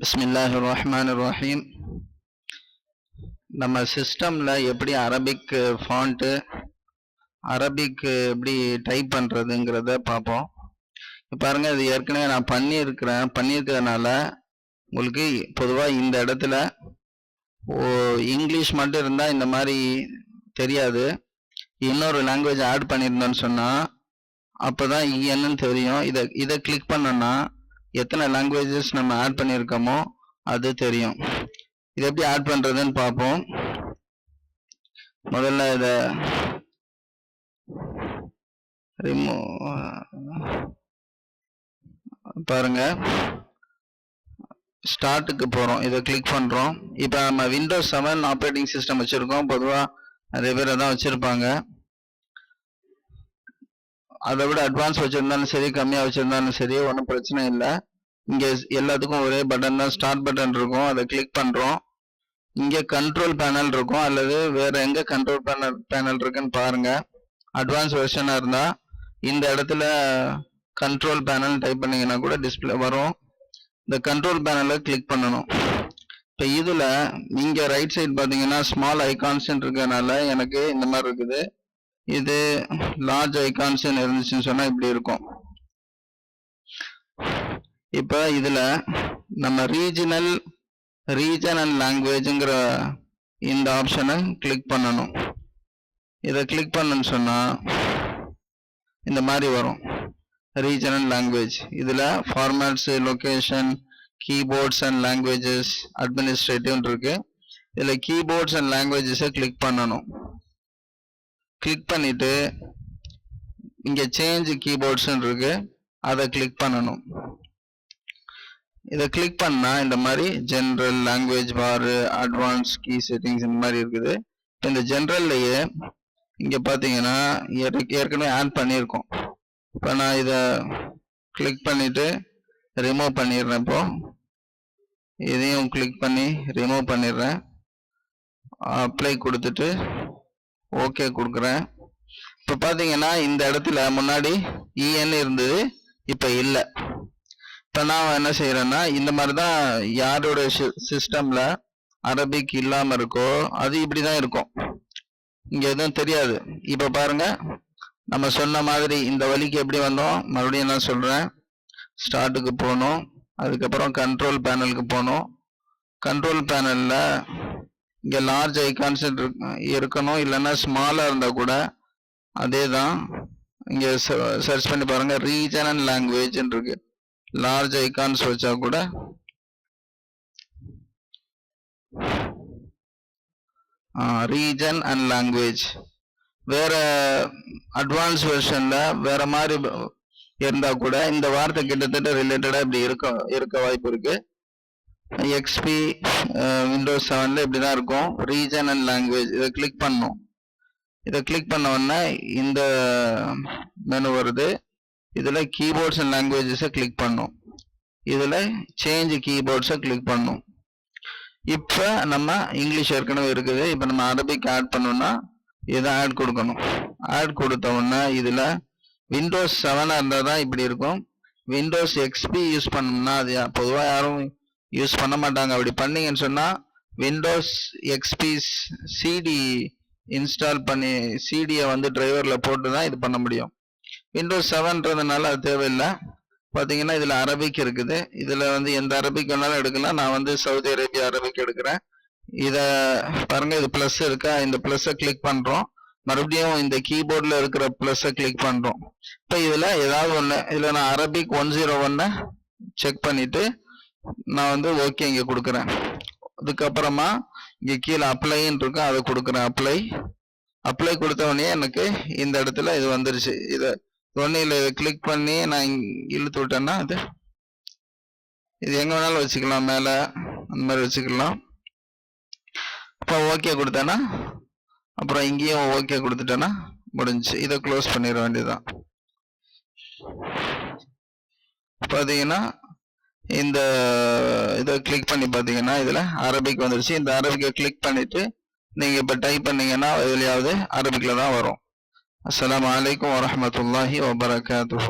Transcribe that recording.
பிஸ்மில்லாஹிர் ரஹ்மானிர் ரஹீம். நம்ம சிஸ்டம்ல எப்படி அரபிக் ஃபாண்ட்டு, அரபிக் எப்படி டைப் பண்ணுறதுங்கிறத பார்ப்போம். பாருங்கள், இது ஏற்கனவே நான் பண்ணியிருக்கிறதுனால உங்களுக்கு பொதுவாக இந்த இடத்துல இங்கிலீஷ் மட்டும் இருந்தால் இந்த மாதிரி தெரியாது. இன்னொரு லாங்குவேஜ் ஆட் பண்ணியிருந்தோன்னு சொன்னால் அப்போ தான் என்னன்னு தெரியும். இதை கிளிக் பண்ணோன்னா எத்தனை லாங்குவேஜஸ் நம்ம ஆட் பண்ணியிருக்கோமோ அது தெரியும். இது எப்படி ஆட் பண்ணுறதுன்னு பார்ப்போம். முதல்ல இதை பாருங்க, ஸ்டார்ட்டுக்கு போகிறோம், இதை கிளிக் பண்ணுறோம். இப்போ நம்ம விண்டோஸ் 7 ஆப்ரேட்டிங் சிஸ்டம் வச்சுருக்கோம். பொதுவாக நிறைய பேர் அதான் வச்சுருப்பாங்க. அதை விட அட்வான்ஸ் வச்சுருந்தாலும் சரி, கம்மியாக வச்சுருந்தாலும் சரி, ஒன்றும் பிரச்சனை இல்லை. இங்கே எல்லாத்துக்கும் ஒரே பட்டன் தான், ஸ்டார்ட் பட்டன் இருக்கும். அதை கிளிக் பண்ணுறோம். இங்கே கண்ட்ரோல் பேனல் இருக்கும், அல்லது வேறு எங்கே கண்ட்ரோல் பேனல் இருக்குன்னு பாருங்கள். அட்வான்ஸ் வெர்ஷனாக இருந்தால் இந்த இடத்துல கண்ட்ரோல் பேனல் டைப் பண்ணிங்கன்னா கூட டிஸ்பிளே வரும். இந்த கண்ட்ரோல் பேனலை கிளிக் பண்ணணும். இப்போ இதில் இங்கே ரைட் சைடு பார்த்தீங்கன்னா ஸ்மால் ஐகான்ஸ் இருக்கிறதுனால எனக்கு இந்த மாதிரி இருக்குது. இது லார்ஜ் ஐகான்ஸ் இருந்துச்சுன்னு சொன்னால் இப்படி இருக்கும். இப்போ இதில் நம்ம ரீஜன் அண்ட் லாங்குவேஜுங்கிற இந்த ஆப்ஷனை கிளிக் பண்ணணும். இதை கிளிக் பண்ணணும்னு சொன்னால் இந்த மாதிரி வரும், ரீஜன் அண்ட் லாங்குவேஜ். இதில் formats, location, keyboards and languages, அட்மினிஸ்ட்ரேட்டிவ்னு இருக்கு. இதில் கீபோர்ட்ஸ் அண்ட் லாங்குவேஜஸை கிளிக் பண்ணணும். கிளிக் பண்ணிட்டு இங்கே சேஞ்ச் கீபோர்ட்ஸ்ன்னு இருக்கு, அதை கிளிக் பண்ணணும். இதை கிளிக் பண்ணால் இந்த மாதிரி ஜென்ரல், லாங்குவேஜ் பாரு, அட்வான்ஸ், கீ செட்டிங்ஸ் இந்த மாதிரி இருக்குது. இந்த ஜென்ரல்லையே இங்கே பார்த்தீங்கன்னா ஏற்கனவே ஆட் பண்ணியிருக்கோம். இப்போ நான் இதை கிளிக் பண்ணிவிட்டு ரிமூவ் பண்ணிடுறேன். இப்போ இதையும் கிளிக் பண்ணி ரிமூவ் பண்ணிடுறேன். அப்ளை கொடுத்துட்டு ஓகே கொடுக்குறேன். இப்போ பார்த்தீங்கன்னா இந்த இடத்துல முன்னாடி இஎன் இருந்தது, இப்போ இல்லை. இப்போ நான் என்ன செய்கிறேன்னா, இந்த மாதிரி தான் யாரோட சிஸ்டமில் அரபிக் இல்லாமல் இருக்கோ அது இப்படி தான் இருக்கும். இங்கே எதுவும் தெரியாது. இப்போ பாருங்கள், நம்ம சொன்ன மாதிரி இந்த வழிக்கு எப்படி வந்தோம், மறுபடியும் நான் சொல்கிறேன். ஸ்டார்ட்டுக்கு போகணும், அதுக்கப்புறம் கண்ட்ரோல் பேனலுக்கு போகணும். கண்ட்ரோல் பேனலில் இங்கே லார்ஜ் ஐகான்ஸ் இருக்கணும், இல்லைன்னா ஸ்மாலாக இருந்தால் கூட அதே தான். இங்கே சர்ச் பண்ணி பாருங்கள், ரீஜன் அண்ட் லாங்குவேஜ்ன்னு இருக்கு. லார்ஜ் ஐகான்ஸ் வச்சா கூட ரீஜன் அண்ட் லாங்குவேஜ். வேற அட்வான்ஸ் வெர்ஷன்ல வேற மாதிரி இருந்தா கூட இந்த வார்த்தை கிட்டத்தட்ட ரிலேட்டடா இப்படி இருக்க வாய்ப்பு இருக்கு. எக்ஸ்பி விண்டோஸ் 7ல இப்படிதான் இருக்கும், ரீஜன் அண்ட் லாங்குவேஜ். இதை கிளிக் பண்ணணும். இதை கிளிக் பண்ண உடனே இந்த மெனு வருது. இதில் கீபோர்ட்ஸ் அண்ட் லாங்குவேஜஸை கிளிக் பண்ணும். இதில் சேஞ்ச் கீபோர்ட்ஸை கிளிக் பண்ணும். இப்போ நம்ம இங்கிலீஷ் ஏற்கனவே இருக்குது. இப்போ நம்ம அரபிக் ஆட் பண்ணோம்னா இதை ஆட் கொடுக்கணும். ஆட் கொடுத்த உடனே இதில் விண்டோஸ் 7 இருந்தால் தான் இப்படி இருக்கும். விண்டோஸ் எக்ஸ்பி யூஸ் பண்ணோம்னா அது பொதுவாக யாரும் யூஸ் பண்ண மாட்டாங்க. அப்படி பண்ணீங்கன்னு சொன்னால் விண்டோஸ் எக்ஸ்பி சிடி இன்ஸ்டால் பண்ணி சிடியை டிரைவரில் போட்டு தான் இது பண்ண முடியும். விண்டோஸ் 7ன்றதுனால அது தேவையில்லை. பார்த்தீங்கன்னா இதில் அரபிக் இருக்குது. இதில் எந்த அரபிக் வேணாலும் எடுக்கலாம். நான் சவுதி அரேபியா அரபிக் எடுக்கிறேன். இதை பாருங்க, இது ப்ளஸ் இருக்கா, இந்த ப்ளஸ்ஸை கிளிக் பண்ணுறோம். மறுபடியும் இந்த கீபோர்டில் இருக்கிற ப்ளஸ்ஸை கிளிக் பண்ணுறோம். இப்போ இதில் ஏதாவது ஒன்று, இதில் நான் அரபிக் 101 செக் பண்ணிவிட்டு நான் ஓகே இங்கே கொடுக்குறேன். அதுக்கப்புறமா இங்கே கீழே அப்ளைன்னு இருக்கும், அதை கொடுக்குறேன். அப்ளை கொடுத்த உடனே எனக்கு இந்த இடத்துல இது வந்துருச்சு. இதை ஒன்றும் இல்லை, இதை கிளிக் பண்ணி நான் இழுத்து விட்டேன்னா இது எங்கே வேணாலும் வச்சுக்கலாம், மேலே அந்த மாதிரி வச்சுக்கலாம். இப்போ ஓகே கொடுத்தேன்னா அப்புறம் இங்கேயும் ஓகே கொடுத்துட்டேன்னா முடிஞ்சிச்சு. இதை க்ளோஸ் பண்ணிட வேண்டியதுதான். பார்த்தீங்கன்னா இந்த இதை கிளிக் பண்ணி பார்த்தீங்கன்னா இதில் அரபிக் வந்துருச்சு. இந்த அரபிக்கை கிளிக் பண்ணிவிட்டு நீங்கள் இப்போ டைப் பண்ணீங்கன்னா எதுலையாவது அரபிக்கில் தான் வரும். அஸ்ஸலாமு அலைக்கும் வரஹ்மத்துல்லாஹி வபரகாத்துஹு.